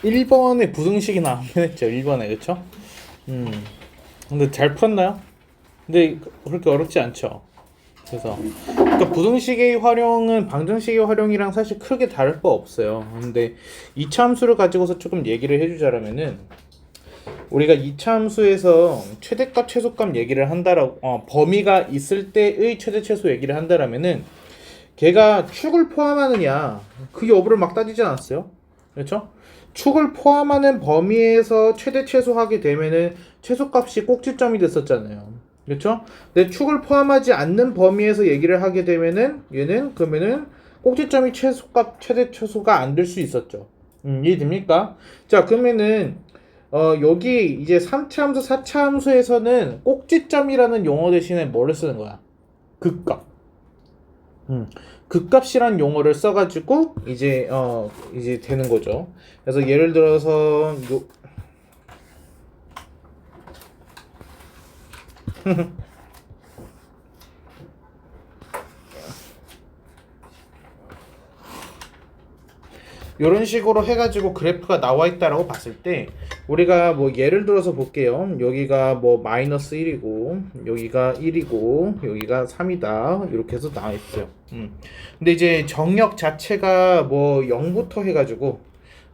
1번에 부등식이 나오긴 했죠. 1번에 그쵸? 근데 잘 풀었나요? 근데 그렇게 어렵지 않죠. 그래서 그러니까 부등식의 활용은 방정식의 활용이랑 사실 크게 다를 바 없어요. 근데 이차 함수를 가지고서 조금 얘기를 해주자면은 우리가 이차 함수에서 최대값 최소값 얘기를 한다라고 범위가 있을 때의 최대 최소 얘기를 한다라면은 걔가 축을 포함하느냐 그 여부를 막 따지지 않았어요. 그렇죠? 축을 포함하는 범위에서 최대 최소하게 되면은 최소값이 꼭지점이 됐었잖아요. 그렇죠? 근데 축을 포함하지 않는 범위에서 얘기를 하게 되면은 얘는 그러면은 꼭지점이 최소값 최대 최소가 안 될 수 있었죠. 이해됩니까? 자, 그러면은 여기 이제 3차 함수, 4차 함수에서는 꼭지점이라는 용어 대신에 뭐를 쓰는 거야? 극값. 극값이란 용어를 써가지고 이제 되는 거죠. 그래서 예를 들어서 이런 식으로 해가지고 그래프가 나와 있다라고 봤을 때 우리가 뭐 예를 들어서 볼게요. 여기가 뭐 마이너스 1이고 여기가 1이고 여기가 3이다 이렇게 해서 나와 있어요. 근데 이제 정역 자체가 뭐 0부터 해가지고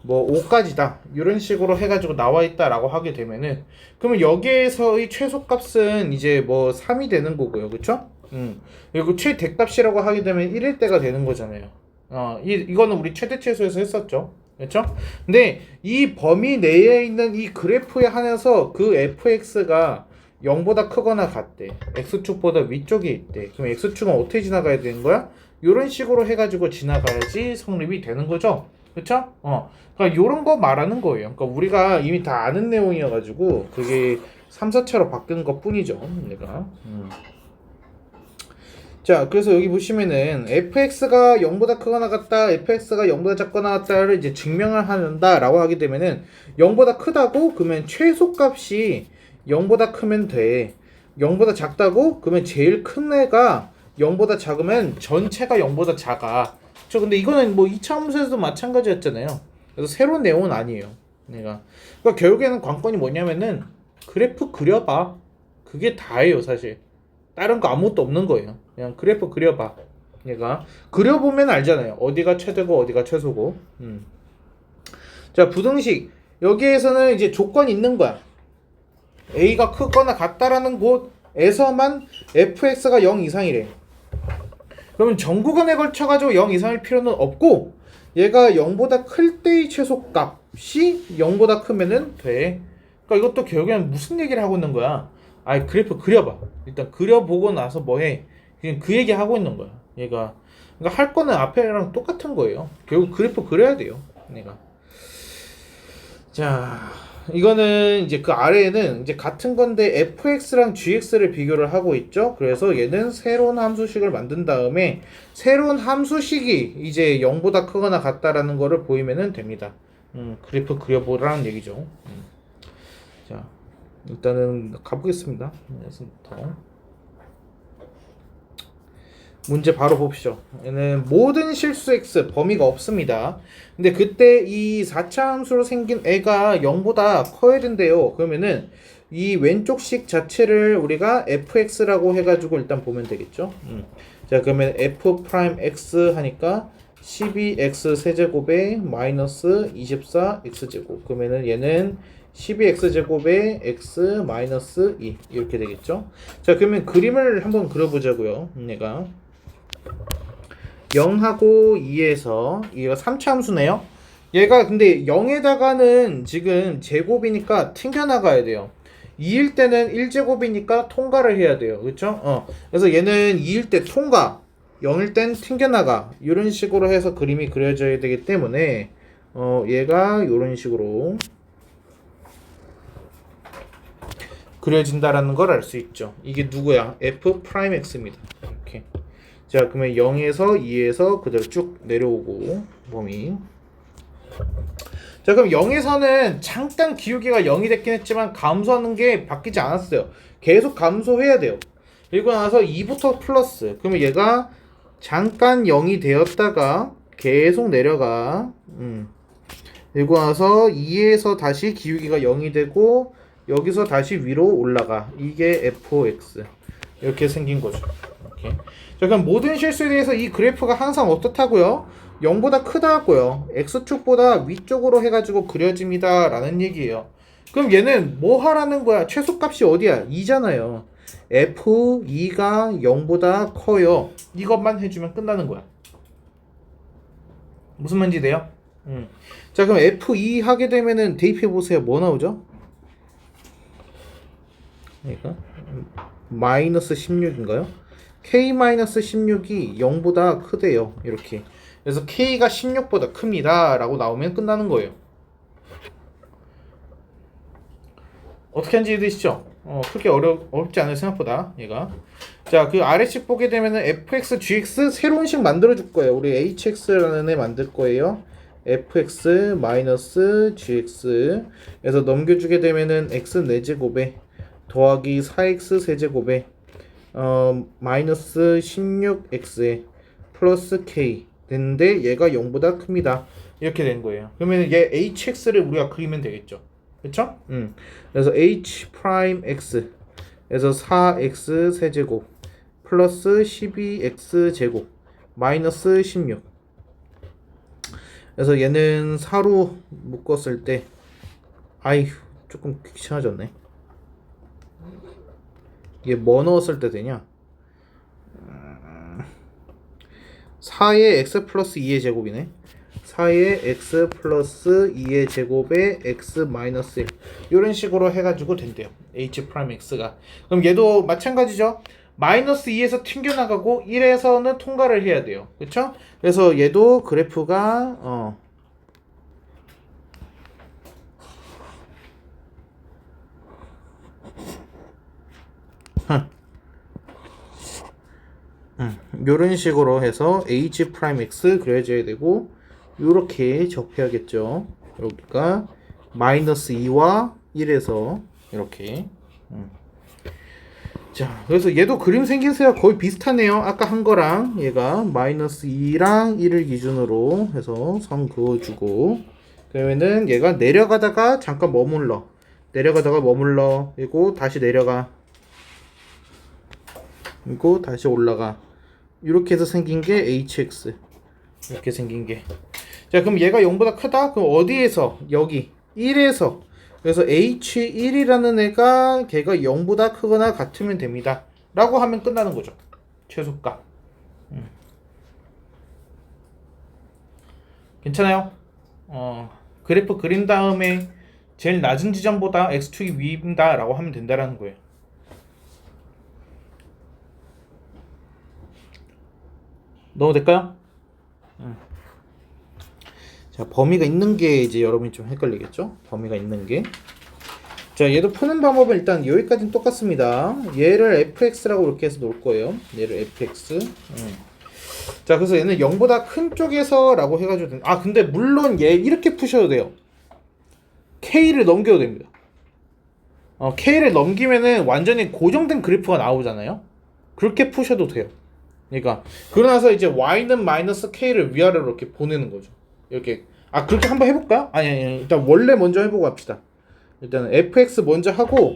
뭐 5까지다 이런 식으로 해가지고 나와 있다라고 하게 되면은 그러면 여기에서의 최소값은 이제 뭐 3이 되는 거고요. 그쵸? 그리고 최대값이라고 하게 되면 1일 때가 되는 거잖아요. 이거는 우리 최대 최소에서 했었죠. 그렇죠? 근데 이 범위 내에 있는 이 그래프에 한해서 그 fx가 0보다 크거나 같대. x축보다 위쪽에 있대. 그럼 x축은 어떻게 지나가야 되는 거야? 이런 식으로 해가지고 지나가야지 성립이 되는 거죠. 그렇죠? 그러니까 이런 거 말하는 거예요. 그러니까 우리가 이미 다 아는 내용이어가지고 그게 3, 4차로 바뀐 것 뿐이죠. 내가. 자, 그래서 여기 보시면은 fx가 0보다 크거나 같다, fx가 0보다 작거나 같다를 이제 증명을 한다라고 하게 되면은 0보다 크다고 그러면 최소값이 0보다 크면 돼. 0보다 작다고 그러면 제일 큰 애가 0보다 작으면 전체가 0보다 작아. 저 근데 이거는 뭐 2차 함수에서도 마찬가지였잖아요. 그래서 새로운 내용은 아니에요. 내가. 그러니까 결국에는 관건이 뭐냐면은 그래프 그려봐. 그게 다예요, 사실. 다른 거 아무것도 없는 거예요. 그냥 그래프 그려봐. 얘가 그려보면 알잖아요. 어디가 최대고 어디가 최소고. 자, 부등식 여기에서는 이제 조건이 있는 거야. A가 크거나 같다라는 곳에서만 fx가 0 이상이래. 그러면 전 구간에 걸쳐가지고 0 이상일 필요는 없고 얘가 0보다 클 때의 최소값이 0보다 크면은 돼. 그러니까 이것도 결국에는 무슨 얘기를 하고 있는 거야? 아이 그래프 그려봐. 일단 그려보고 나서 뭐해? 그냥 그 얘기 하고 있는 거야. 얘가 그러니까 할 거는 앞에랑 똑같은 거예요. 결국 그래프 그려야 돼요. 내가 자 이거는 이제 그 아래에는 이제 같은 건데 fx랑 gx를 비교를 하고 있죠. 그래서 얘는 새로운 함수식을 만든 다음에 새로운 함수식이 이제 0보다 크거나 같다라는 거를 보이면은 됩니다. 그래프 그려보라는 얘기죠. 자. 일단은 가보겠습니다. 예서부터 문제 바로 봅시죠. 얘는 모든 실수 x 범위가 없습니다. 근데 그때 이 4차 함수로 생긴 애가 0보다 커야 된대요. 그러면은 이 왼쪽식 자체를 우리가 fx라고 해가지고 일단 보면 되겠죠. 자 그러면 f'x 하니까 12x 세제곱에 마이너스 24x제곱 그러면은 얘는 12x제곱에 x 마이너스 2 이렇게 되겠죠. 자 그러면 그림을 한번 그려보자고요. 얘가 0하고 2에서 얘가 3차 함수네요. 얘가 근데 0에다가는 지금 제곱이니까 튕겨나가야 돼요. 2일 때는 1제곱이니까 통과를 해야 돼요. 그렇죠? 그래서 얘는 2일 때 통과 0일 땐 튕겨나가 이런 식으로 해서 그림이 그려져야 되기 때문에 얘가 이런 식으로 그려진다라는 걸 알 수 있죠. 이게 누구야? f'x입니다. 이렇게. 자, 그러면 0에서 2에서 그대로 쭉 내려오고 범위. 자, 그럼 0에서는 잠깐 기울기가 0이 됐긴 했지만 감소하는 게 바뀌지 않았어요. 계속 감소해야 돼요. 그리고 나서 2부터 플러스. 그러면 얘가 잠깐 0이 되었다가 계속 내려가. 그리고 나서 2에서 다시 기울기가 0이 되고 여기서 다시 위로 올라가. 이게 fx. 이렇게 생긴 거죠. 이렇게. 자, 그럼 모든 실수에 대해서 이 그래프가 항상 어떻다고요? 0보다 크다고요. x축보다 위쪽으로 해가지고 그려집니다. 라는 얘기예요. 그럼 얘는 뭐 하라는 거야? 최소값이 어디야? 2잖아요. f2가 0보다 커요. 이것만 해주면 끝나는 거야. 무슨 말인지 돼요? 자, 그럼 F2 하게 되면은 대입해 보세요. 뭐 나오죠? 그러니까 마이너스 16인가요? K-16이 0보다 크대요. 이렇게. 그래서 K가 16보다 큽니다. 라고 나오면 끝나는 거예요. 어떻게 하는지 이해되시죠? 크게 어렵지 않아요. 생각보다 얘가. 자, 그 아래식 보게 되면은 fx, gx 새로운 식 만들어 줄 거예요. 우리 hx라는 애 만들 거예요. fx 마이너스 gx 에서 넘겨주게 되면은 x 4제곱에 더하기 4x 세제곱에 마이너스 16x에 플러스 k 됐는데 얘가 0보다 큽니다. 이렇게 된 거예요. 그러면 얘 hx를 우리가 그리면 되겠죠. 그쵸? 그래서 h 프라임 x 에서 4x 세제곱 플러스 12x 제곱 마이너스 16. 그래서 얘는 4로 묶었을 때 아이 조금 귀찮아졌네. 이게 뭐 넣었을 때 되냐? 4의 x 플러스 2의 제곱이네. 4의 x 플러스 2의 제곱에 x 마이너스 1 이런 식으로 해가지고 된대요. h 프라임 x가. 그럼 얘도 마찬가지죠. 마이너스 2에서 튕겨나가고 1에서는 통과를 해야 돼요. 그쵸? 그래서 얘도 그래프가 요런 식으로 해서 h 프라임 x 그려져야 되고 요렇게 접해야겠죠. 여기가 마이너스 2와 1에서 이렇게 자, 그래서 얘도 그림 생기세요. 거의 비슷하네요. 아까 한 거랑 얘가 마이너스 2랑 1을 기준으로 해서 선 그어주고 그러면은 얘가 내려가다가 잠깐 머물러. 내려가다가 머물러. 그리고 다시 내려가. 그리고 다시 올라가. 이렇게 해서 생긴 게 hx. 이렇게 생긴 게. 자, 그럼 얘가 0보다 크다? 그럼 어디에서? 여기 1에서. 그래서 h1이라는 애가 걔가 0보다 크거나 같으면 됩니다. 라고 하면 끝나는 거죠. 최소값. 괜찮아요? 그래프 그린 다음에 제일 낮은 지점보다 x축이 위입니다. 라고 하면 된다라는 거예요. 넣어도 될까요? 자, 범위가 있는 게 이제 여러분이 좀 헷갈리겠죠? 범위가 있는 게. 자, 얘도 푸는 방법은 일단 여기까지는 똑같습니다. 얘를 fx라고 이렇게 해서 놓을 거예요. 얘를 fx. 자, 그래서 얘는 0보다 큰 쪽에서 라고 해가지고 근데 물론 얘 이렇게 푸셔도 돼요. k를 넘겨도 됩니다. k를 넘기면은 완전히 고정된 그래프가 나오잖아요. 그렇게 푸셔도 돼요. 그러니까 그러나서 이제 y는 마이너스 k를 위아래로 이렇게 보내는 거죠. 이렇게 그렇게 한번 해볼까요? 아니 일단 원래 먼저 해보고 합시다. 일단 fx 먼저 하고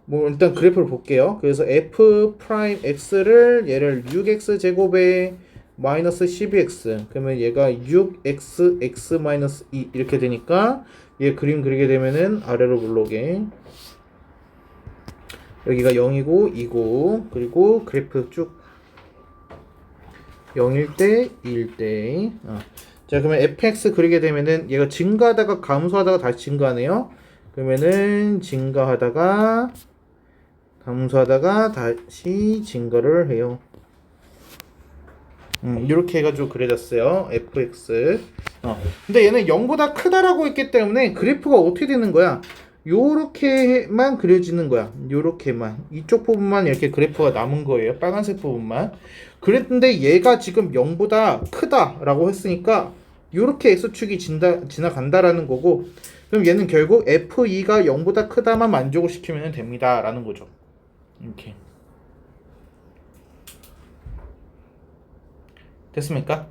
뭐 일단 그래프를 볼게요. 그래서 f 프라임 x를 얘를 6x 제곱에 마이너스 12x 그러면 얘가 6x x 마이너스 2 이렇게 되니까 얘 그림 그리게 되면은 아래로 물러오게 여기가 0이고 2고 그리고 그래프 쭉 0일 때 2일 때 자, 그러면 fx 그리게 되면은 얘가 증가하다가 감소하다가 다시 증가하네요. 그러면은 증가하다가 감소하다가 다시 증가를 해요. 이렇게 해가지고 그려졌어요. fx. 근데 얘는 0보다 크다라고 했기 때문에 그래프가 어떻게 되는 거야? 요렇게만 그려지는 거야. 요렇게만. 이쪽 부분만 이렇게 그래프가 남은 거예요. 빨간색 부분만. 그랬는데 얘가 지금 0보다 크다라고 했으니까 요렇게 x축이 지나간다라는 거고 그럼 얘는 결국 f2가 0보다 크다만 만족을 시키면 됩니다. 라는 거죠. 이렇게. 됐습니까?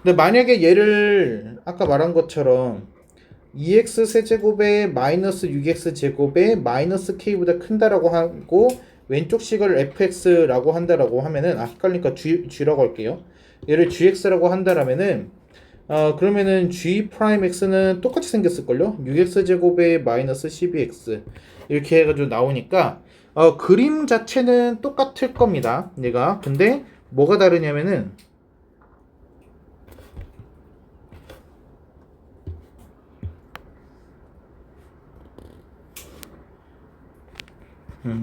근데 만약에 얘를 아까 말한 것처럼 2x 세제곱에 마이너스 6x 제곱에 마이너스 k보다 큰다라고 하고 왼쪽 식을 fx라고 한다라고 하면은 헷갈리니까 g라고 할게요. 얘를 gx라고 한다라면은 그러면은 g 프라임 x는 똑같이 생겼을걸요? 6x 제곱에 마이너스 12x 이렇게 해가지고 나오니까 그림 자체는 똑같을 겁니다. 얘가 근데 뭐가 다르냐면은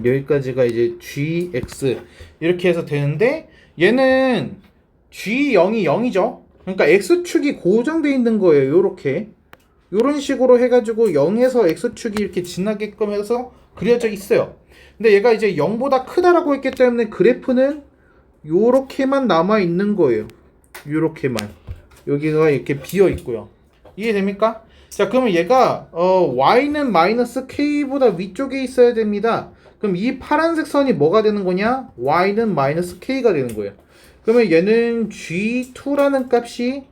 여기까지가 이제 gx 이렇게 해서 되는데 얘는 g0이 0이죠. 그러니까 x축이 고정되어 있는 거예요. 요렇게 요런 식으로 해가지고 0에서 x축이 이렇게 지나게끔 해서 그려져 있어요. 근데 얘가 이제 0보다 크다라고 했기 때문에 그래프는 요렇게만 남아 있는 거예요. 요렇게만 여기가 이렇게 비어 있고요. 이해됩니까? 자, 그러면 얘가 y는 마이너스 k보다 위쪽에 있어야 됩니다. 그럼 이 파란색 선이 뭐가 되는 거냐? y는 마이너스 k가 되는 거예요. 그러면 얘는 g2라는 값이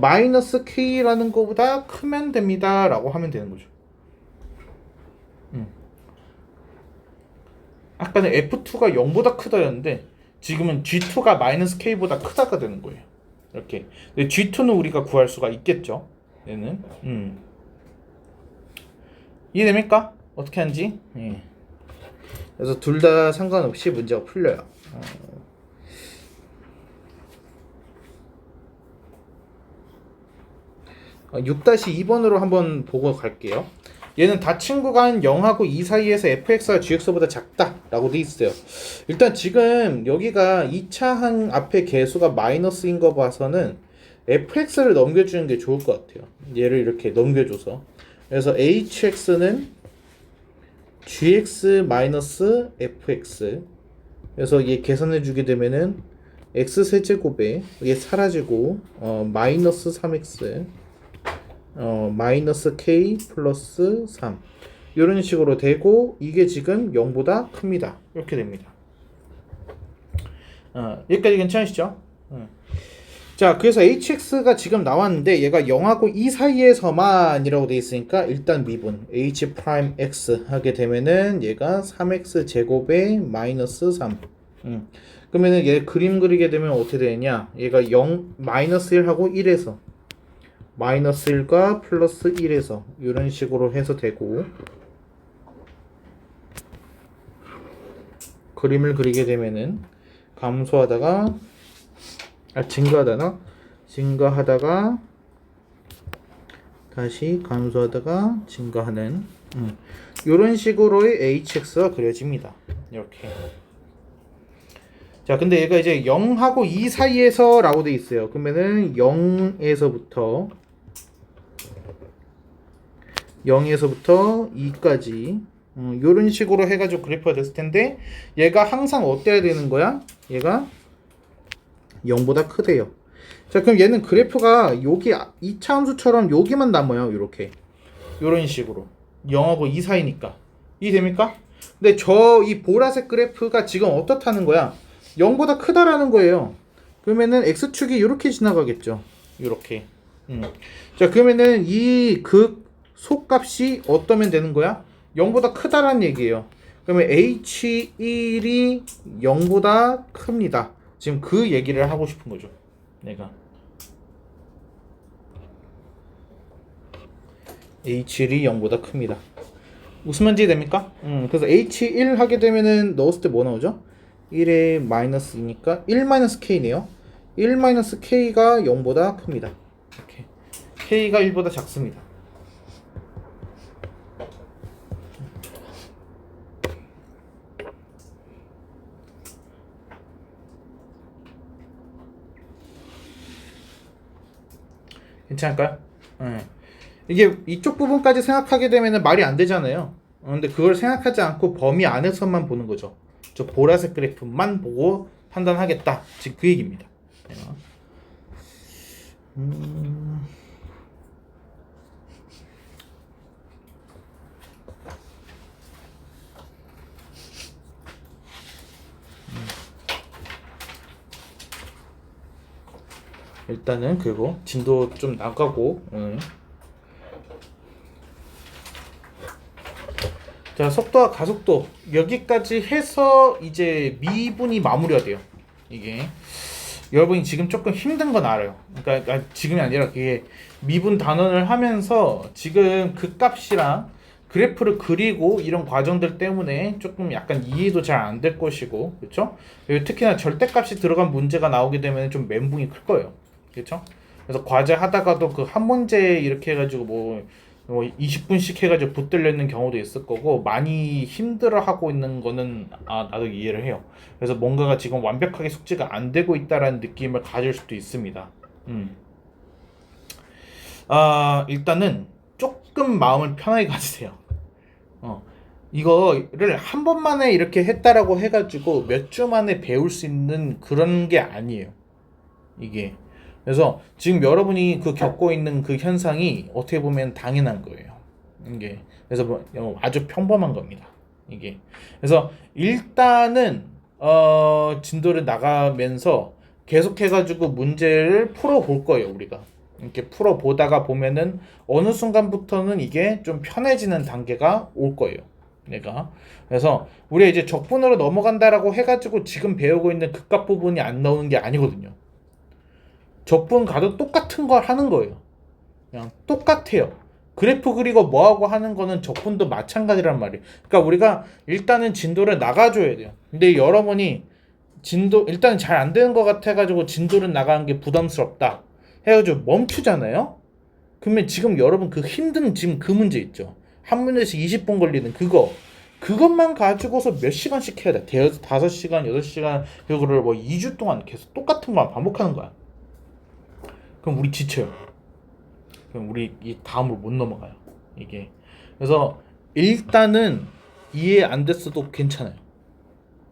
마이너스 k라는 거보다 크면 됩니다 라고 하면 되는 거죠. 아까는 f2가 0보다 크다였는데 지금은 g2가 마이너스 k보다 크다가 되는 거예요. 이렇게. 근데 g2는 우리가 구할 수가 있겠죠. 얘는 이해됩니까? 어떻게 하는지. 예. 그래서 둘 다 상관없이 문제가 풀려요. 6-2번으로 한번 보고 갈게요. 얘는 닫힌 구간 0하고 2 사이에서 fx가 gx보다 작다라고 돼 있어요. 일단 지금 여기가 2차 항 앞에 개수가 마이너스인 거 봐서는 fx를 넘겨주는 게 좋을 것 같아요. 얘를 이렇게 넘겨줘서. 그래서 hx는 gx 마이너스 fx. 그래서 얘 계산해 주게 되면은 x 세제곱에 얘 사라지고 마이너스 3x 마이너스 k 플러스 3 이런 식으로 되고 이게 지금 0보다 큽니다. 이렇게 됩니다. 여기까지 괜찮으시죠? 자, 그래서 hx가 지금 나왔는데 얘가 0하고 2 사이에서만 이라고 돼 있으니까 일단 미분 h 프라임 x 하게 되면은 얘가 3x 제곱에 마이너스 3 그러면은 얘 그림 그리게 되면 어떻게 되냐, 얘가 0 마이너스 1하고 1에서 마이너스 1과 플러스 1에서 이런 식으로 해서 되고, 그림을 그리게 되면은 감소하다가 증가하다가 다시 감소하다가 증가하는 이런 식으로의 hx가 그려집니다. 이렇게. 자, 근데 얘가 이제 0하고 2 사이에서 라고 돼 있어요. 그러면은 0에서부터 2까지 요런 식으로 해가지고 그래프가 됐을 텐데 얘가 항상 어때야 되는 거야? 얘가 0보다 크대요. 자, 그럼 얘는 그래프가 여기 2차 함수처럼 여기만 남아요. 이렇게 요런 식으로 0하고 2 사이니까. 이해됩니까? 근데 이 보라색 그래프가 지금 어떻다는 거야? 0보다 크다라는 거예요. 그러면은 x축이 이렇게 지나가겠죠. 이렇게. 자, 그러면은 이 극 속값이 어떠면 되는 거야? 0보다 크다라는 얘기예요. 그러면 h1이 0보다 큽니다. 지금 그 얘기를 하고 싶은 거죠. 내가 h1이 0보다 큽니다. 무슨 말인지 됩니까? 그래서 h1 하게 되면은 넣었을 때 뭐 나오죠? 1에 마이너스 2니까 1 마이너스 k네요. 1 마이너스 k가 0보다 큽니다. 이렇게 k가 1보다 작습니다. 괜찮을까요? 네. 이게 이쪽 부분까지 생각하게 되면 말이 안 되잖아요. 근데 그걸 생각하지 않고 범위 안에서만 보는 거죠. 저 보라색 그래프만 보고 판단하겠다. 지금 그 얘기입니다. 일단은 그리고 진도 좀 나가고 자, 속도와 가속도 여기까지 해서 이제 미분이 마무리가 돼요. 이게 여러분이 지금 조금 힘든 건 알아요. 그러니까 지금이 아니라 그게 미분 단원을 하면서 지금 그 값이랑 그래프를 그리고 이런 과정들 때문에 조금 약간 이해도 잘 안 될 것이고, 그렇죠? 특히나 절대값이 들어간 문제가 나오게 되면 좀 멘붕이 클 거예요, 그렇죠? 그래서 과제 하다가도 그 한 문제 이렇게 해가지고 뭐 20분씩 해가지고 붙들려 있는 경우도 있을 거고, 많이 힘들어하고 있는 거는 나도 이해를 해요. 그래서 뭔가가 지금 완벽하게 숙지가 안 되고 있다라는 느낌을 가질 수도 있습니다. 일단은 조금 마음을 편하게 가지세요. 이거를 한 번만에 이렇게 했다라고 해가지고 몇 주 만에 배울 수 있는 그런 게 아니에요. 이게. 그래서 지금 여러분이 그 겪고 있는 그 현상이 어떻게 보면 당연한 거예요. 이게. 그래서 뭐 아주 평범한 겁니다. 이게. 그래서 일단은 진도를 나가면서 계속해가지고 문제를 풀어볼 거예요, 우리가. 이렇게 풀어보다가 보면은 어느 순간부터는 이게 좀 편해지는 단계가 올 거예요. 내가. 그래서 우리가 이제 적분으로 넘어간다라고 해가지고 지금 배우고 있는 극값 부분이 안 나오는 게 아니거든요. 적분 가도 똑같은 걸 하는 거예요. 그냥 똑같아요. 그래프 그리고 뭐하고 하는 거는 적분도 마찬가지란 말이에요. 그러니까 우리가 일단은 진도를 나가줘야 돼요. 근데 여러분이 진도 일단 잘 안 되는 것 같아가지고 진도를 나가는 게 부담스럽다 해가지고 멈추잖아요. 그러면 지금 여러분 그 힘든 지금 그 문제 있죠. 한 문제씩 20분 걸리는 그것만 가지고서 몇 시간씩 해야 돼. 5시간, 8시간 그거를 뭐 2주 동안 계속 똑같은 거 반복하는 거야. 그럼 우리 지쳐요. 그럼 우리 이 다음으로 못 넘어가요. 이게. 그래서 일단은 이해 안 됐어도 괜찮아요.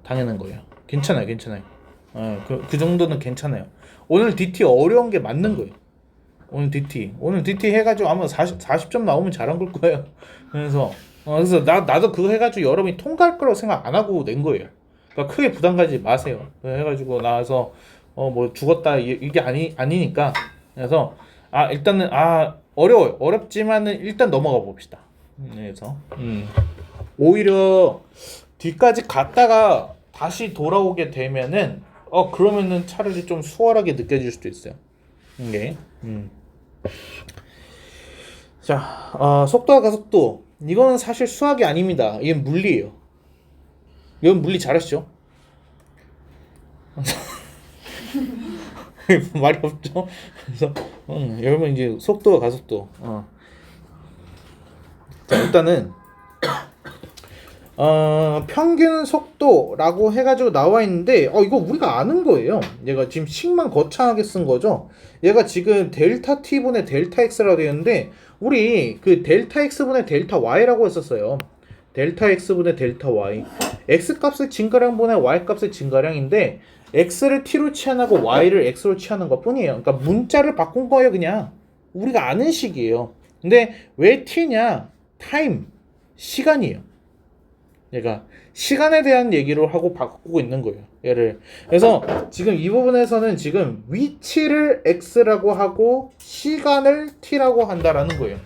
당연한 거예요. 괜찮아요. 그 정도는 괜찮아요. 오늘 DT 어려운 게 맞는 거예요. 오늘 DT 해가지고 아마 40점 나오면 잘한 걸 거예요. 그래서 나도 그거 해가지고 여러분이 통과할 거라고 생각 안 하고 낸 거예요. 그러니까 크게 부담 가지지 마세요. 해가지고 나와서 뭐 죽었다 이게 아니니까. 그래서 일단은 어려워요. 어렵지만은 일단 넘어가 봅시다. 그래서 오히려 뒤까지 갔다가 다시 돌아오게 되면은 그러면은 차라리 좀 수월하게 느껴질 수도 있어요. 이게. 자, 속도와 가속도 이거는 사실 수학이 아닙니다. 이건 물리예요. 이건 물리 잘하시죠? 말이 없죠? 그래서 여러분 이제 속도와 가속도 자, 일단은 평균 속도라고 해가지고 나와 있는데 이거 우리가 아는 거예요. 얘가 지금 식만 거창하게 쓴 거죠. 얘가 지금 델타 t분의 델타 x라고 되어 있는데 우리 그 델타 x분의 델타 y라고 했었어요. 델타 x분의 델타 y x 값을 증가량분의 y 값을 증가량인데 x를 t로 치환하고 y를 x로 치환한 것 뿐이에요. 그러니까 문자를 바꾼 거예요. 그냥 우리가 아는 식이에요. 근데 왜 t냐? 타임, 시간이에요. 얘가 시간에 대한 얘기를 하고 바꾸고 있는 거예요. 얘를. 그래서 지금 이 부분에서는 지금 위치를 x라고 하고 시간을 t라고 한다라는 거예요.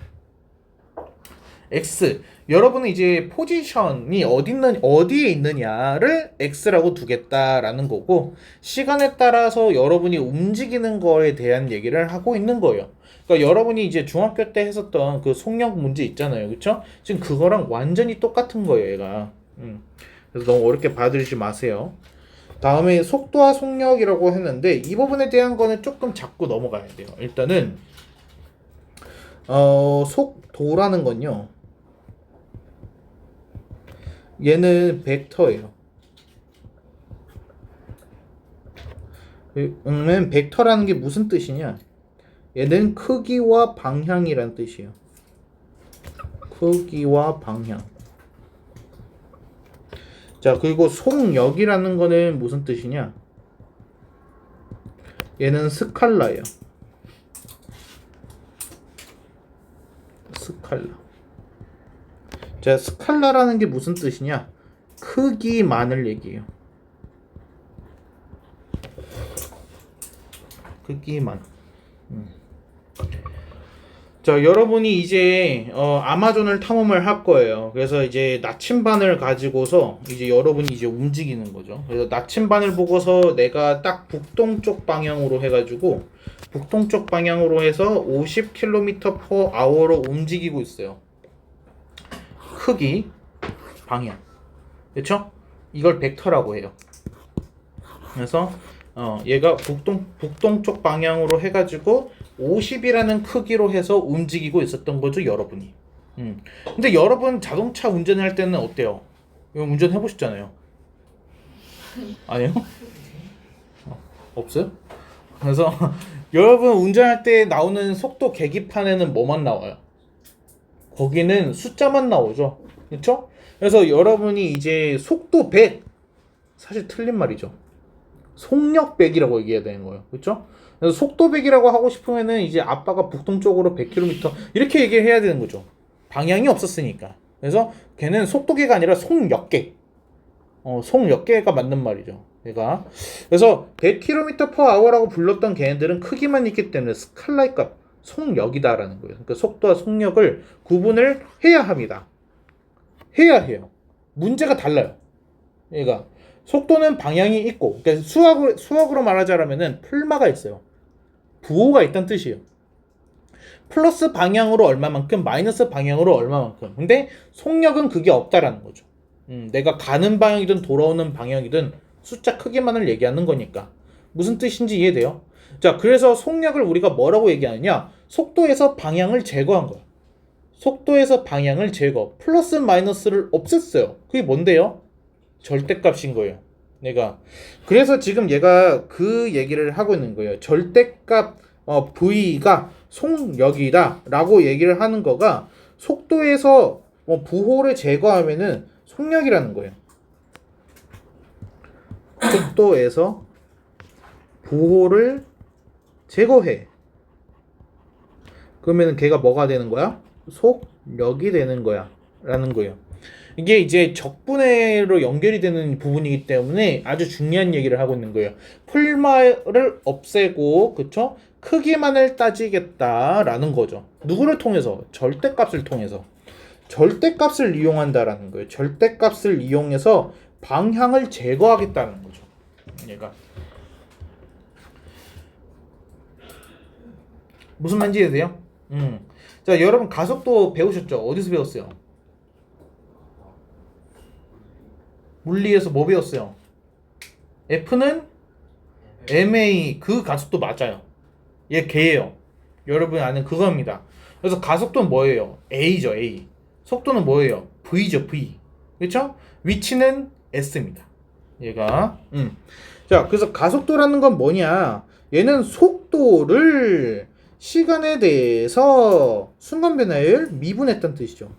x. 여러분은 이제 포지션이 어디에 있느냐를 x라고 두겠다라는 거고, 시간에 따라서 여러분이 움직이는 거에 대한 얘기를 하고 있는 거예요. 그러니까 여러분이 이제 중학교 때 했었던 그 속력 문제 있잖아요. 그쵸? 지금 그거랑 완전히 똑같은 거예요, 얘가. 그래서 너무 어렵게 받아들이지 마세요. 다음에 속도와 속력이라고 했는데 이 부분에 대한 거는 조금 잡고 넘어가야 돼요. 일단은 속도라는 건요. 얘는 벡터예요. 벡터라는 게 무슨 뜻이냐? 얘는 크기와 방향이란 뜻이에요. 크기와 방향. 자, 그리고 속력이라는 거는 무슨 뜻이냐? 얘는 스칼라예요. 스칼라. 자, 스칼라라는 게 무슨 뜻이냐? 크기만을 얘기해요. 크기만. 자, 여러분이 이제 아마존을 탐험을 할 거예요. 그래서 이제 나침반을 가지고서 이제 여러분이 이제 움직이는 거죠. 그래서 나침반을 보고서 내가 딱 북동쪽 방향으로 해가지고 북동쪽 방향으로 해서 50km/h로 움직이고 있어요. 크기, 방향, 그렇죠? 이걸 벡터라고 해요. 그래서 얘가 북동쪽 방향으로 해가지고 50이라는 크기로 해서 움직이고 있었던 거죠, 여러분이. 근데 여러분 자동차 운전할 때는 어때요? 이거 운전해 보셨잖아요. 아니요? 없어요? 그래서 여러분 운전할 때 나오는 속도 계기판에는 뭐만 나와요? 거기는 숫자만 나오죠. 그렇죠? 그래서 여러분이 이제 속도 100 사실 틀린 말이죠. 속력 100이라고 얘기해야 되는 거예요. 그렇죠? 그래서 속도 100이라고 하고 싶으면은 이제 아빠가 북동쪽으로 100km 이렇게 얘기해야 되는 거죠. 방향이 없었으니까. 그래서 걔는 속도계가 아니라 속력계. 속력계가 맞는 말이죠. 얘가. 그래서 100km/h라고 불렀던 걔네들은 크기만 있기 때문에 스칼라의 값, 속력이다라는 거예요. 그러니까 속도와 속력을 구분을 해야 합니다. 해야 해요. 문제가 달라요. 얘가 속도는 방향이 있고, 그러니까 수학으로 말하자면은 풀마가 있어요. 부호가 있다는 뜻이에요. 플러스 방향으로 얼마만큼, 마이너스 방향으로 얼마만큼. 근데 속력은 그게 없다라는 거죠. 내가 가는 방향이든 돌아오는 방향이든 숫자 크기만을 얘기하는 거니까. 무슨 뜻인지 이해돼요? 자, 그래서 속력을 우리가 뭐라고 얘기하느냐? 속도에서 방향을 제거한 거야. 속도에서 방향을 제거. 플러스 마이너스를 없앴어요. 그게 뭔데요? 절대값인 거예요. 내가. 그래서 지금 얘가 그 얘기를 하고 있는 거예요. 절대값 V가 속력이다 라고 얘기를 하는 거가 속도에서 부호를 제거하면은 속력이라는 거예요. 속도에서 부호를 제거해. 그러면은 걔가 뭐가 되는 거야? 속력이 되는 거야. 라는 거예요. 이게 이제 적분해로 연결이 되는 부분이기 때문에 아주 중요한 얘기를 하고 있는 거예요. 풀마를 없애고, 그쵸? 크기만을 따지겠다라는 거죠. 누구를 통해서? 절대값을 통해서. 절대값을 이용한다라는 거예요. 절대값을 이용해서 방향을 제거하겠다는 거죠. 얘가. 무슨 말인지 이해돼요? 자, 여러분 가속도 배우셨죠? 어디서 배웠어요? 물리에서 뭐 배웠어요? F는 ma, 그 가속도 맞아요. 얘 걔예요. 여러분 아는 그겁니다. 그래서 가속도는 뭐예요? a죠, a. 속도는 뭐예요? v죠, v. 그렇죠? 위치는 s입니다. 얘가. 자, 그래서 가속도라는 건 뭐냐? 얘는 속도를 시간에 대해서 순간 변화를 미분했다는 뜻이죠.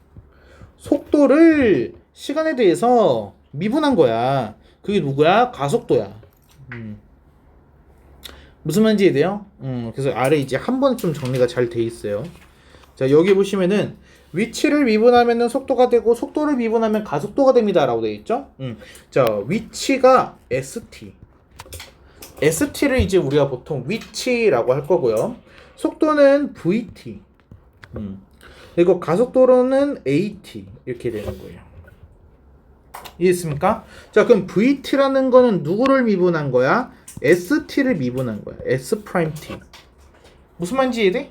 속도를 시간에 대해서 미분한 거야. 그게 누구야? 가속도야. 무슨 말인지 이해돼요? 그래서 아래 이제 한 번 좀 정리가 잘 돼 있어요. 자, 여기 보시면은 위치를 미분하면은 속도가 되고 속도를 미분하면 가속도가 됩니다. 라고 되어 있죠? 자, 위치가 ST. ST를 이제 우리가 보통 위치라고 할 거고요. 속도는 VT. 그리고 가속도로는 AT. 이렇게 되는 거예요. 이해했습니까? 자, 그럼 VT라는 거는 누구를 미분한 거야? ST를 미분한 거야. S''T. 무슨 말인지 이해돼?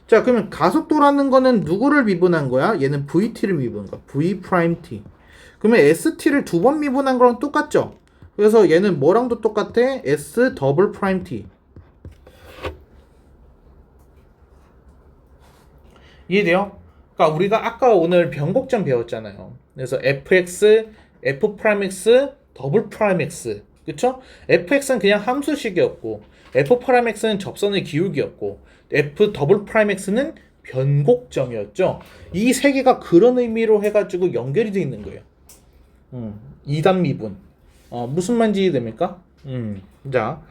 자, 그러면 가속도라는 거는 누구를 미분한 거야? 얘는 VT를 미분한 거야. V''T. 그러면 ST를 두 번 미분한 거랑 똑같죠? 그래서 얘는 뭐랑도 똑같아? S''T. 이해돼요? 그러니까 우리가 아까 오늘 변곡점 배웠잖아요. 그래서 fx, f'x, 더블'x. 그쵸? fx는 그냥 함수식이었고 f'x는 접선의 기울기였고 f''x는 변곡점이었죠. 이 세 개가 그런 의미로 해가지고 연결이 돼 있는 거예요. 2단 미분. 무슨 말인지 이해됩니까? 자,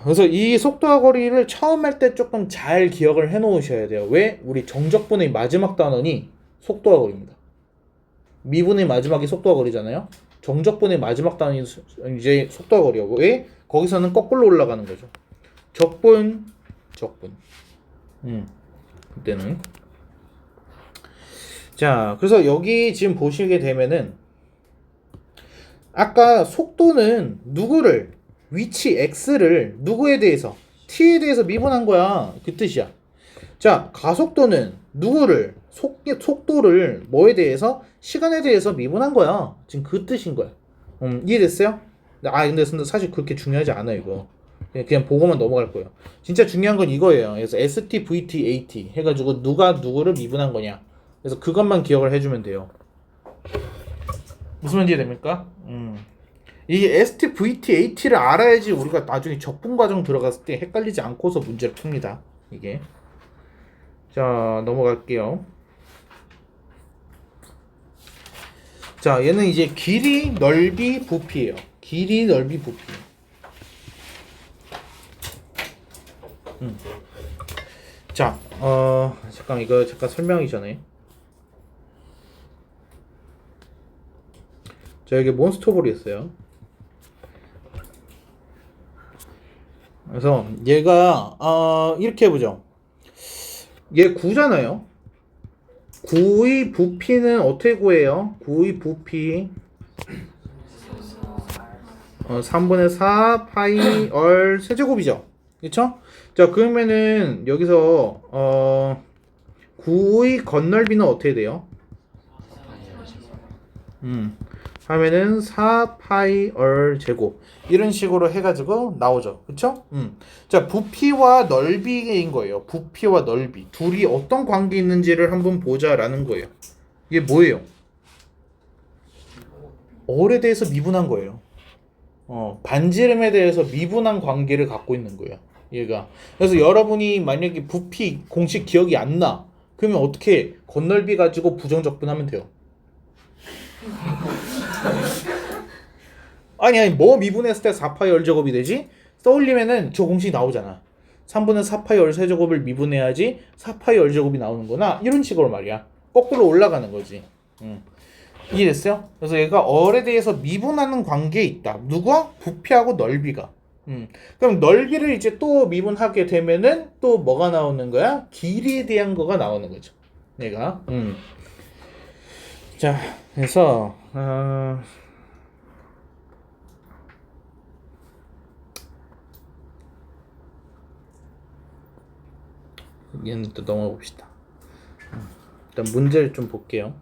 그래서 이 속도와 거리를 처음 할 때 조금 잘 기억을 해 놓으셔야 돼요. 왜? 우리 정적분의 마지막 단원이 속도와 거리입니다. 미분의 마지막이 속도와 거리잖아요. 정적분의 마지막 단원이 이제 속도와 거리고 왜? 거기서는 거꾸로 올라가는 거죠. 적분. 그때는. 자, 그래서 여기 지금 보시게 되면은 아까 속도는 누구를 위치 x를 누구에 대해서 t에 대해서 미분한 거야. 그 뜻이야. 자, 가속도는 누구를 속도를 뭐에 대해서 시간에 대해서 미분한 거야. 지금 그 뜻인 거야. 이해됐어요? 근데 사실 그렇게 중요하지 않아 이거. 그냥 보고만 넘어갈 거예요. 진짜 중요한 건 이거예요. 그래서 ST, VT, AT 해가지고 누가 누구를 미분한 거냐. 그래서 그것만 기억을 해주면 돼요. 무슨 말인지 이해됩니까? 이게 ST, VT, AT를 알아야지 우리가 나중에 적분 과정 들어갔을 때 헷갈리지 않고서 문제를 풉니다. 이게. 자, 넘어갈게요. 자, 얘는 이제 길이, 넓이, 부피예요. 길이, 넓이, 부피. 자, 잠깐 이거 잠깐 설명하기 전에. 자, 여기 몬스터볼이 있어요. 그래서 얘가 이렇게 해보죠. 얘 9잖아요. 9의 부피는 어떻게 구해요? 9의 부피 3분의 4 파이 얼 세제곱이죠. 그쵸? 자, 그러면은 여기서 9의 건널비는 어떻게 돼요? 하면은 4 파이 얼 제곱 이런 식으로 해가지고 나오죠. 그쵸? 자, 부피와 넓이인 거예요. 부피와 넓이 둘이 어떤 관계 있는지를 한번 보자라는 거예요. 이게 뭐예요? 얼에 대해서 미분한 거예요. 반지름에 대해서 미분한 관계를 갖고 있는 거예요. 얘가. 그래서 여러분이 만약에 부피 공식 기억이 안 나. 그러면 어떻게 건널비 가지고 부정적분하면 돼요. 아니 뭐 미분했을 때 4파이 얼제곱이 되지? 떠올리면은 저 공식 나오잖아. 3분의 4파이 얼세제곱을 미분해야지 4파이 얼제곱이 나오는구나. 이런 식으로 말이야. 거꾸로 올라가는 거지. 이해됐어요? 그래서 얘가 얼에 대해서 미분하는 관계에 있다. 누가? 부피하고 넓이가. 그럼 넓이를 이제 또 미분하게 되면은 또 뭐가 나오는 거야? 길이에 대한 거가 나오는 거죠. 얘가. 자, 그래서 얘는 또 넘어가 봅시다. 일단 문제를 좀 볼게요.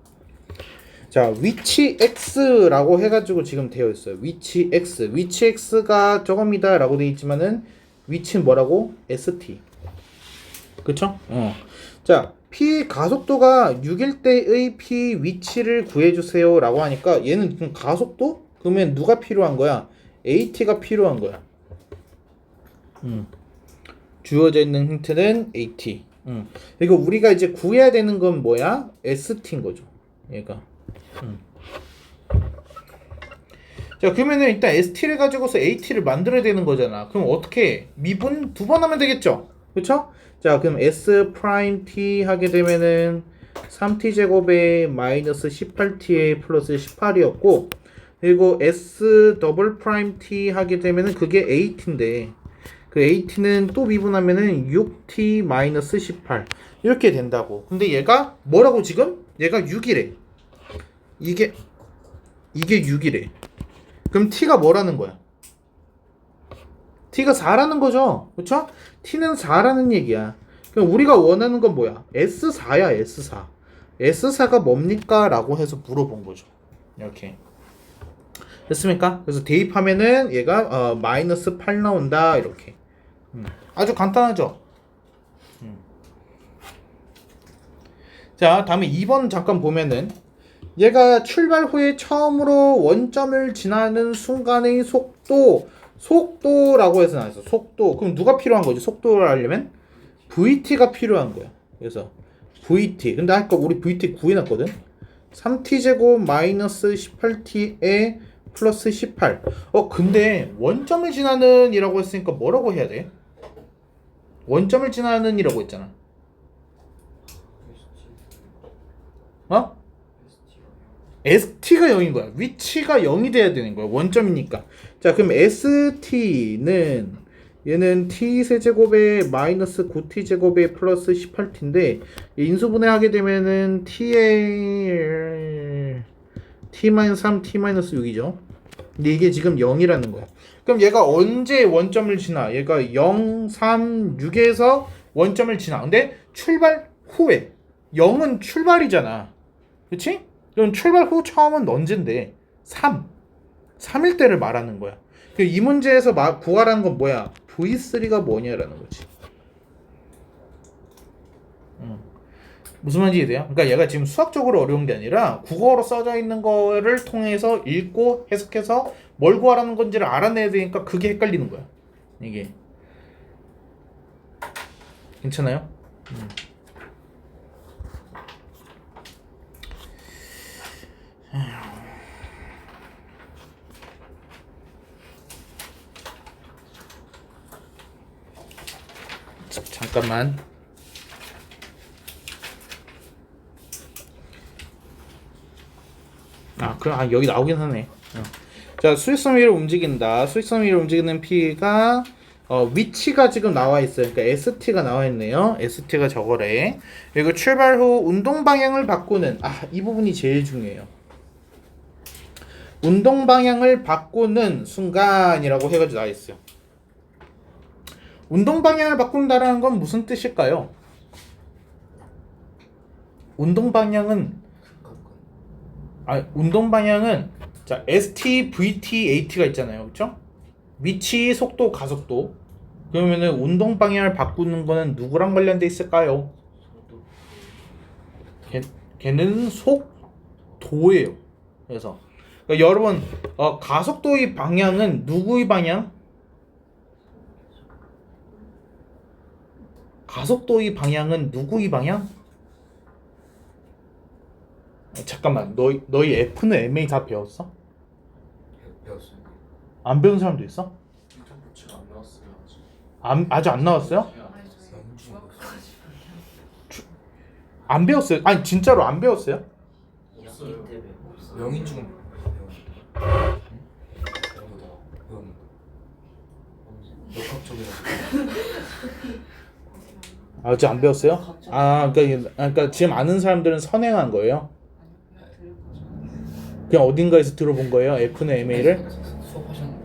자, 위치 x라고 해가지고 지금 되어 있어요. 위치 x가 저겁니다 라고 되어 있지만은 위치는 뭐라고? st. 그쵸? 자, p 가속도가 6일 때의 p 위치를 구해주세요 라고 하니까 얘는 그럼 가속도? 그러면 누가 필요한 거야? at가 필요한 거야. 주어져 있는 힌트는 AT. 그리고 우리가 이제 구해야 되는 건 뭐야? ST인 거죠. 얘가. 자, 그러면은 일단 ST를 가지고서 AT를 만들어야 되는 거잖아. 그럼 어떻게? 미분 두 번 하면 되겠죠? 그쵸? 자, 그럼 S 프라임 T 하게 되면은 3T 제곱에 마이너스 18T에 플러스 18이었고, 그리고 S 더블 프라임 T 하게 되면은 그게 AT인데, 그 AT는 또 미분하면은 6T 마이너스 18 이렇게 된다고. 근데 얘가 뭐라고 지금? 얘가 6이래. 이게 6이래. 그럼 T가 뭐라는 거야? T가 4라는 거죠. 그쵸? T는 4라는 얘기야. 그럼 우리가 원하는 건 뭐야? S4야, S4. S4가 뭡니까? 라고 해서 물어본 거죠. 이렇게. 됐습니까? 그래서 대입하면은 얘가 마이너스 8 나온다. 이렇게. 아주 간단하죠? 자, 다음에 2번 잠깐 보면은 얘가 출발 후에 처음으로 원점을 지나는 순간의 속도라고 해서 나왔어. 속도. 그럼 누가 필요한 거지? 속도를 하려면 VT가 필요한 거야. 그래서 VT. 근데 아까 우리 VT 구해놨거든. 3T 제곱 마이너스 18T에 플러스 18. 근데 원점을 지나는 이라고 했으니까 뭐라고 해야 돼? 원점을 지나는 이라고 했잖아. ST가 0인 거야. 위치가 0이 돼야 되는 거야. 원점이니까. 자, 그럼 ST는 얘는 t 세제곱에 마이너스 9t제곱에 플러스 18t인데 인수분해하게 되면은 t의 t-3, t-6이죠. 근데 이게 지금 0이라는 거야. 그럼 얘가 언제 원점을 지나? 얘가 0, 3, 6에서 원점을 지나. 근데 출발 후에 0은 출발이잖아. 그치? 그럼 출발 후 처음은 언젠데 3일 때를 말하는 거야. 이 문제에서 구하라는 건 뭐야? V3가 뭐냐라는 거지. 무슨 말인지 이해돼요? 그러니까 얘가 지금 수학적으로 어려운 게 아니라 국어로 써져 있는 거를 통해서 읽고 해석해서 뭘 구하라는 건지를 알아내야 되니까 그게 헷갈리는 거야. 이게. 괜찮아요? 잠깐만. 여기 나오긴 하네. 자, 수익성 위를 움직인다. 수익성 위를 움직이는 P가 위치가 지금 나와 있어요. 그러니까 ST가 나와 있네요. ST가 저거래. 그리고 출발 후 운동 방향을 바꾸는 이 부분이 제일 중요해요. 운동 방향을 바꾸는 순간이라고 해가지고 나와 있어요. 운동 방향을 바꾼다라는 건 무슨 뜻일까요? 운동 방향은 자, ST, VT, AT가 있잖아요. 그렇죠? 위치, 속도, 가속도. 그러면은 운동 방향을 바꾸는 거는 누구랑 관련돼 있을까요? 걔는 속도예요. 그래서 그러니까 여러분 가속도의 방향은 누구의 방향? 가속도의 방향은 누구의 방향? 잠깐만, 너희 F는 MA 다 배웠어? 배웠어요. 안 배운 사람도 있어? 제가 안 나왔어요. 아직 안 나왔어요? 안 배웠어요? 아니 진짜로 안 배웠어요? 없어요. 명인중 역학적이라 아직 안 배웠어요? 그러니까 지금 아는 사람들은 선행한 거예요? 그냥 어딘가에서 들어본 거예요? F는 MA를? 수업하셨는데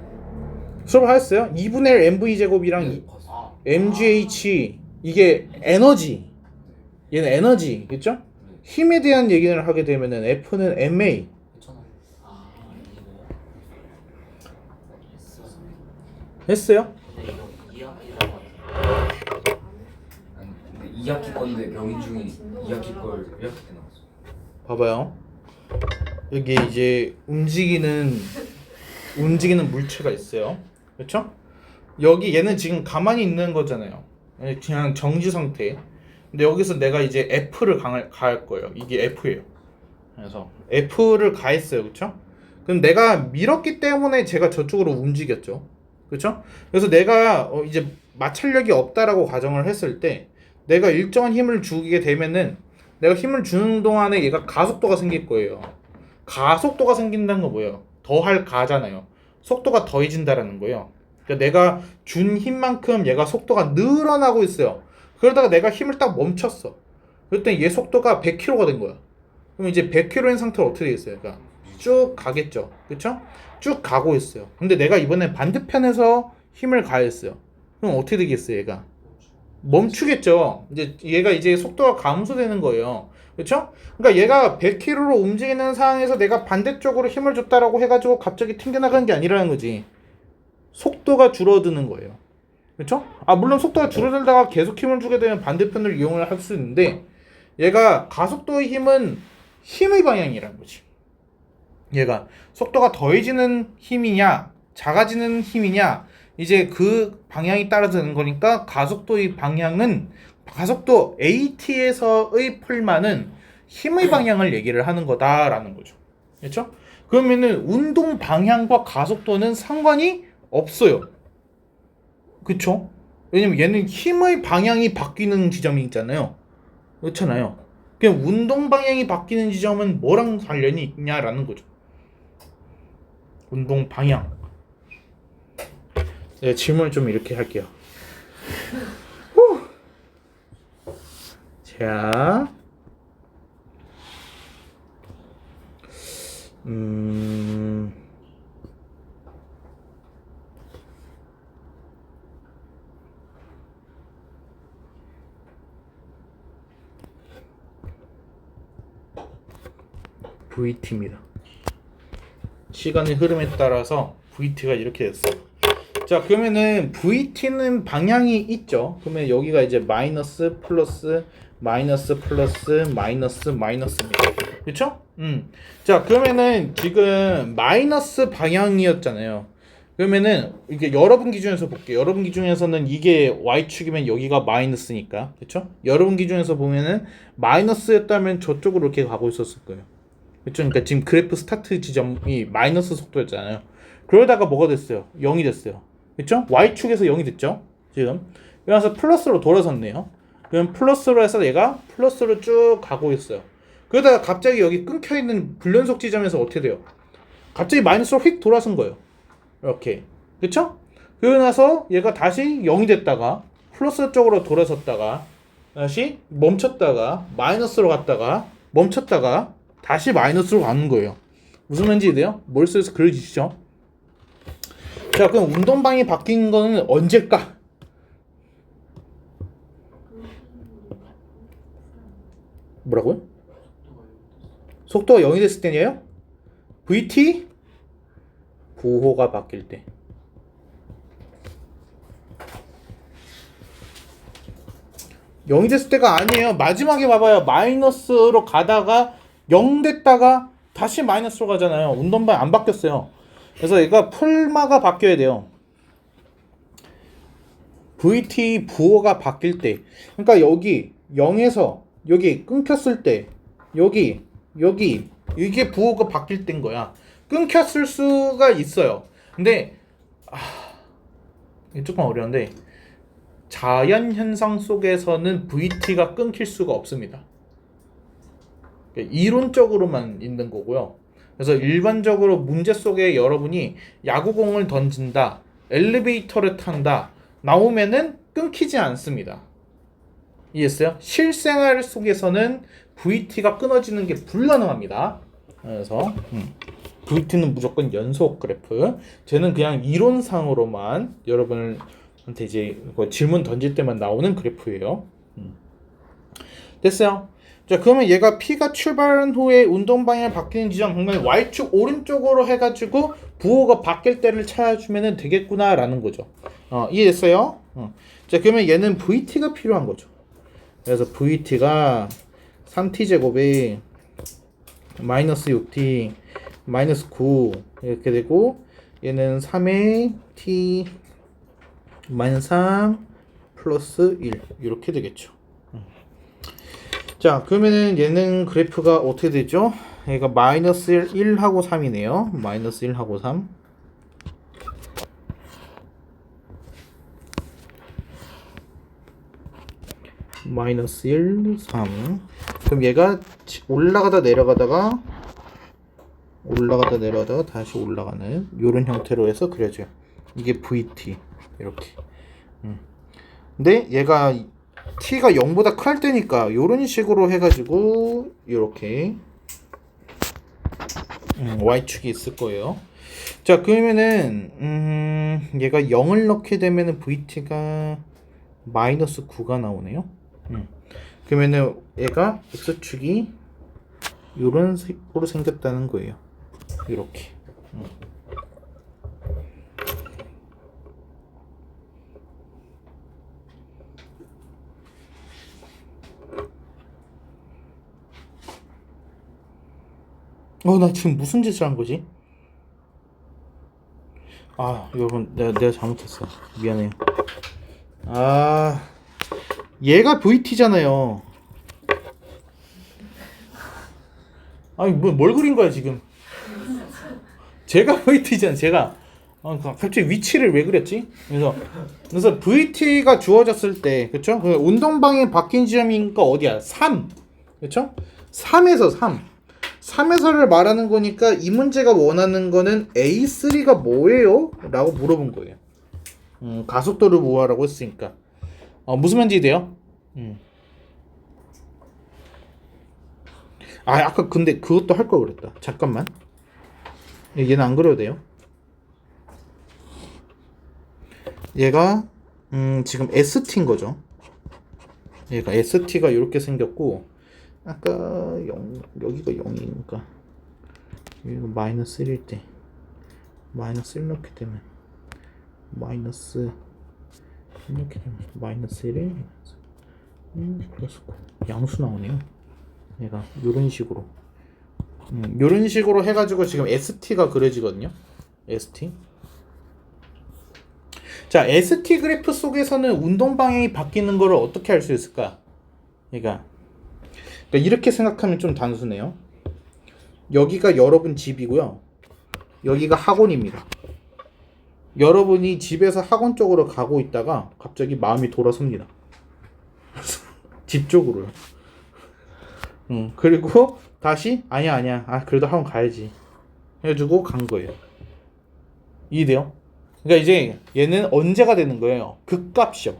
수업하셨어요? 2분의 1 MV 제곱이랑 MGH 이게 에너지. 얘는 에너지, 그렇죠? 힘에 대한 얘기를 하게 되면은 F는 MA. 했어요? 근데 이거 2학기 건데 명인중이 2학기 걸 1학기 때 나왔어. 봐봐요. 여기 이제 움직이는 물체가 있어요. 그렇죠? 여기 얘는 지금 가만히 있는 거잖아요. 그냥 정지 상태. 근데 여기서 내가 이제 F를 가할 거예요. 이게 F예요. 그래서 F를 가했어요. 그렇죠? 그럼 내가 밀었기 때문에 제가 저쪽으로 움직였죠. 그렇죠? 그래서 내가 이제 마찰력이 없다라고 가정을 했을 때 내가 일정한 힘을 주게 되면은 내가 힘을 주는 동안에 얘가 가속도가 생길 거예요. 가속도가 생긴다는 건 뭐예요? 더할 가잖아요. 속도가 더해진다라는 거예요. 그러니까 내가 준 힘만큼 얘가 속도가 늘어나고 있어요. 그러다가 내가 힘을 딱 멈췄어. 그랬더니 얘 속도가 100km가 된 거야. 그럼 이제 100km인 상태로 어떻게 되겠어요? 그러니까 쭉 가겠죠. 그쵸? 쭉 가고 있어요. 근데 내가 이번에 반대편에서 힘을 가했어요. 그럼 어떻게 되겠어요, 얘가? 멈추겠죠. 얘가 이제 속도가 감소되는 거예요. 그렇죠? 그러니까 얘가 100km로 움직이는 상황에서 내가 반대쪽으로 힘을 줬다라고 해가지고 갑자기 튕겨나가는 게 아니라는 거지. 속도가 줄어드는 거예요. 그렇죠? 물론 속도가 줄어들다가 계속 힘을 주게 되면 반대편을 이용을 할 수 있는데 얘가 가속도의 힘은 힘의 방향이라는 거지. 얘가 속도가 더해지는 힘이냐 작아지는 힘이냐 이제 그 방향이 따라지는 거니까 가속도의 방향은 가속도 AT에서의 풀만은 힘의 방향을 얘기를 하는 거다라는 거죠. 그렇죠? 그러면은 운동 방향과 가속도는 상관이 없어요. 그렇죠? 왜냐면 얘는 힘의 방향이 바뀌는 지점이 있잖아요. 그렇잖아요. 그냥 운동 방향이 바뀌는 지점은 뭐랑 관련이 있냐라는 거죠. 운동 방향. 네, 질문을 좀 이렇게 할게요. 후. 자, VT입니다. 시간의 흐름에 따라서 VT가 이렇게 됐어요. 자, 그러면은 VT는 방향이 있죠. 그러면 여기가 이제 마이너스 플러스 마이너스 플러스 마이너스 마이너스입니다. 그렇죠? 자, 그러면은 지금 마이너스 방향이었잖아요. 그러면은 이게 여러분 기준에서 볼게요. 여러분 기준에서는 이게 y축이면 여기가 마이너스니까. 그렇죠? 여러분 기준에서 보면은 마이너스였다면 저쪽으로 이렇게 가고 있었을 거예요. 그렇죠? 그러니까 지금 그래프 스타트 지점이 마이너스 속도였잖아요. 그러다가 뭐가 됐어요? 0이 됐어요. 그렇죠? y축에서 0이 됐죠? 지금. 그래서 플러스로 돌아섰네요. 그럼 플러스로 해서 얘가 플러스로 쭉 가고 있어요. 그러다가 갑자기 여기 끊겨 있는 불연속 지점에서 어떻게 돼요? 갑자기 마이너스로 휙 돌아선 거예요. 이렇게. 그렇죠? 그러고 나서 얘가 다시 0이 됐다가 플러스 쪽으로 돌아섰다가 다시 멈췄다가 마이너스로 갔다가 멈췄다가 다시 마이너스로 가는 거예요. 무슨 말인지 이해돼요? 머릿속에서 그려지시죠? 자, 그럼 운동방이 바뀐 거는 언제일까? 뭐라고요? 속도가 0이 됐을 때냐요? VT 부호가 바뀔 때. (0이) 됐을 때가 아니에요. 마지막에 봐봐요. 마이너스로 가다가 0 됐다가 다시 마이너스로 가잖아요. 운동방이 안 바뀌었어요. 그래서 얘가 풀마가 바뀌어야 돼요. VT 부호가 바뀔 때. 그러니까 여기 0에서 여기 끊겼을 때 여기 이게 부호가 바뀔 때인 거야. 끊겼을 수가 있어요. 근데 이게 조금 어려운데 자연 현상 속에서는 VT가 끊길 수가 없습니다. 이론적으로만 있는 거고요. 그래서 일반적으로 문제 속에 여러분이 야구공을 던진다, 엘리베이터를 탄다 나오면은 끊기지 않습니다. 이해했어요? 실생활 속에서는 VT가 끊어지는 게 불가능합니다. 그래서 VT는 무조건 연속 그래프. 쟤는 그냥 이론상으로만 여러분한테 이제 질문 던질 때만 나오는 그래프예요. 됐어요? 자, 그러면 얘가 P가 출발한 후에 운동 방향이 바뀌는 지점, 그러면 Y축 오른쪽으로 해가지고 부호가 바뀔 때를 찾아주면 되겠구나라는 거죠. 이해됐어요? 자, 그러면 얘는 VT가 필요한 거죠. 그래서 VT가 3t제곱에 마이너스 6t 마이너스 9 이렇게 되고 얘는 3의 t 마이너스 3 플러스 1 이렇게 되겠죠. 자, 그러면은 얘는 그래프가 어떻게 되죠? 얘가 마이너스 1하고 3이네요. 마이너스 1하고 3. 마이너스 1, 3. 그럼 얘가 올라가다 내려가다가 다시 올라가는 요런 형태로 해서 그려져요. 이게 VT 이렇게. 근데 얘가 t가 0보다 클 때니까 요런 식으로 해가지고 이렇게 y축이 있을 거예요. 자, 그러면은 얘가 0을 넣게 되면은 vt가 마이너스 9가 나오네요. 그러면은 얘가 x축이 요런 식으로 생겼다는 거예요. 이렇게. 나 지금 무슨 짓을 한 거지? 여러분, 내가 잘못했어. 미안해요. 얘가 VT잖아요. 뭘 그린 거야, 지금? 제가 VT잖아, 제가. 갑자기 위치를 왜 그렸지? 그래서 VT가 주어졌을 때, 그쵸? 운동방에 바뀐 지점이니까 어디야? 3. 그쵸? 3에서 3. 3에서를 말하는 거니까 이 문제가 원하는 거는 A3가 뭐예요? 라고 물어본 거예요. 가속도를 모아라고 했으니까. 무슨 면적이 돼요? 아까 근데 그것도 할 걸 그랬다. 잠깐만. 얘는 안 그려도 돼요. 얘가 지금 ST인 거죠. 얘가 ST가 이렇게 생겼고 아까 0, 여기가 0이니까 여기가 마이너스 1일 때 마이너스 1 넣게 되면 마이너스 이렇게 되면 마이너스 1에 플러스 9 양수 나오네요. 얘가 이런 식으로 이런 식으로 해가지고 지금 ST가 그려지거든요. ST. 자, ST 그래프 속에서는 운동 방향이 바뀌는 거를 어떻게 할 수 있을까? 그러니까 이렇게 생각하면 좀 단순해요. 여기가 여러분 집이고요. 여기가 학원입니다. 여러분이 집에서 학원 쪽으로 가고 있다가 갑자기 마음이 돌아섭니다. 집 쪽으로요. 그리고 다시 아니야. 그래도 학원 가야지. 해가지고 간 거예요. 이해돼요? 그러니까 이제 얘는 언제가 되는 거예요? 극값이요.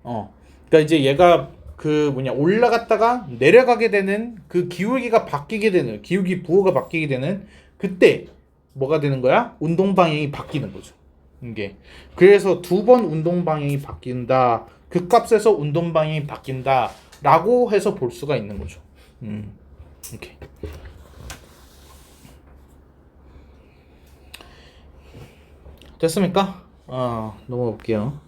그러니까 이제 얘가 올라갔다가 내려가게 되는 그 기울기가 바뀌게 되는 기울기 부호가 바뀌게 되는 그때 뭐가 되는 거야? 운동 방향이 바뀌는 거죠. 이게 그래서 2번 운동 방향이 바뀐다. 극값에서 운동 방향이 바뀐다라고 해서 볼 수가 있는 거죠. 이렇게. 됐습니까? 넘어가 볼게요.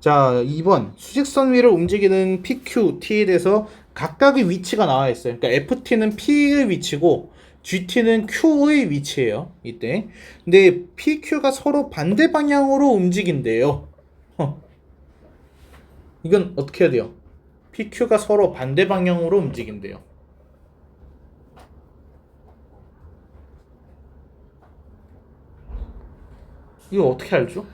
자, 2번 수직선 위를 움직이는 PQ, T에 대해서 각각의 위치가 나와 있어요. 그러니까 FT는 P의 위치고 GT는 Q의 위치예요. 이때. 근데 PQ가 서로 반대 방향으로 움직인대요. 이건 어떻게 해야 돼요? PQ가 서로 반대 방향으로 움직인대요. 이거 어떻게 알죠?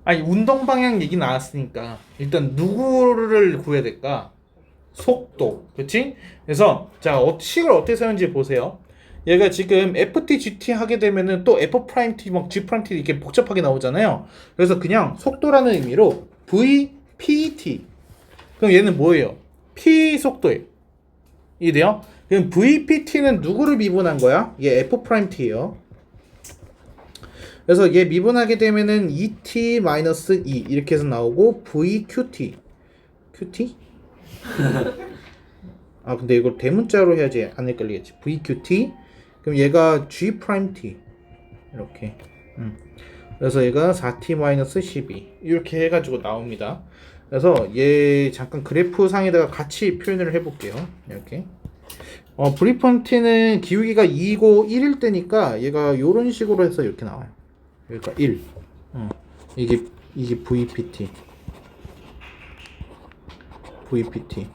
아니 운동 방향 얘기 나왔으니까 일단 누구를 구해야 될까? 속도, 그렇지? 그래서 자 식을 어떻게 세우는지 보세요. 얘가 지금 FT, GT 하게 되면은 또 F 프라임 T, 막 G 프라임 T 이렇게 복잡하게 나오잖아요. 그래서 그냥 속도라는 의미로 V, P, T. 그럼 얘는 뭐예요? P 속도예요. 이해돼요? 그럼 V, P, T는 누구를 미분한 거야? 얘 F 프라임 T예요. 그래서 얘 미분하게 되면은 2t-2 이렇게 해서 나오고 VQT QT? 근데 이걸 대문자로 해야지 안 헷갈리겠지. VQT 그럼 얘가 G'T 이렇게 그래서 얘가 4t-12 이렇게 해가지고 나옵니다. 그래서 얘 잠깐 그래프 상에다가 같이 표현을 해볼게요. 이렇게 V'T는 기울기가 2고 1일 때니까 얘가 요런 식으로 해서 이렇게 나와요. 그러니까 1. 이게 VPT. VPT.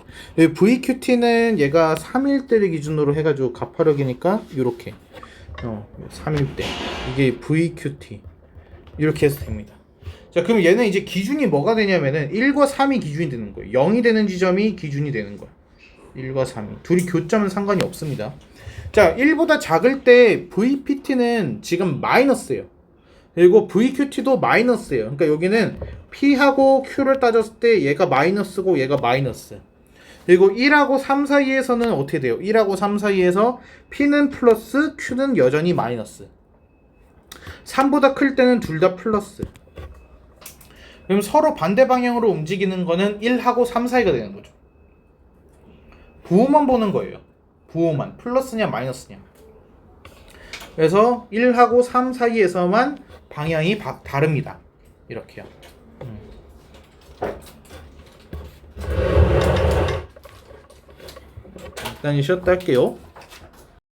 VQT는 얘가 3일 때를 기준으로 해가지고 가파력이니까 이렇게 3일 때 이게 VQT 이렇게 해서 됩니다. 자, 그럼 얘는 이제 기준이 뭐가 되냐면은 1과 3이 기준이 되는 거예요. 0이 되는 지점이 기준이 되는 거예요. 1과 3이 둘이 교점은 상관이 없습니다. 자, 1보다 작을 때 VPT는 지금 마이너스예요. 그리고 VQT도 마이너스예요. 그러니까 여기는 P하고 Q를 따졌을 때 얘가 마이너스고 얘가 마이너스. 그리고 1하고 3 사이에서는 어떻게 돼요? 1하고 3 사이에서 P는 플러스 Q는 여전히 마이너스. 3보다 클 때는 둘 다 플러스. 그럼 서로 반대 방향으로 움직이는 거는 1하고 3 사이가 되는 거죠. 부호만 보는 거예요. 부호만. 플러스냐 마이너스냐. 그래서 1하고 3 사이에서만 방향이 다릅니다. 이렇게요. 일단 쉬었다 할게요.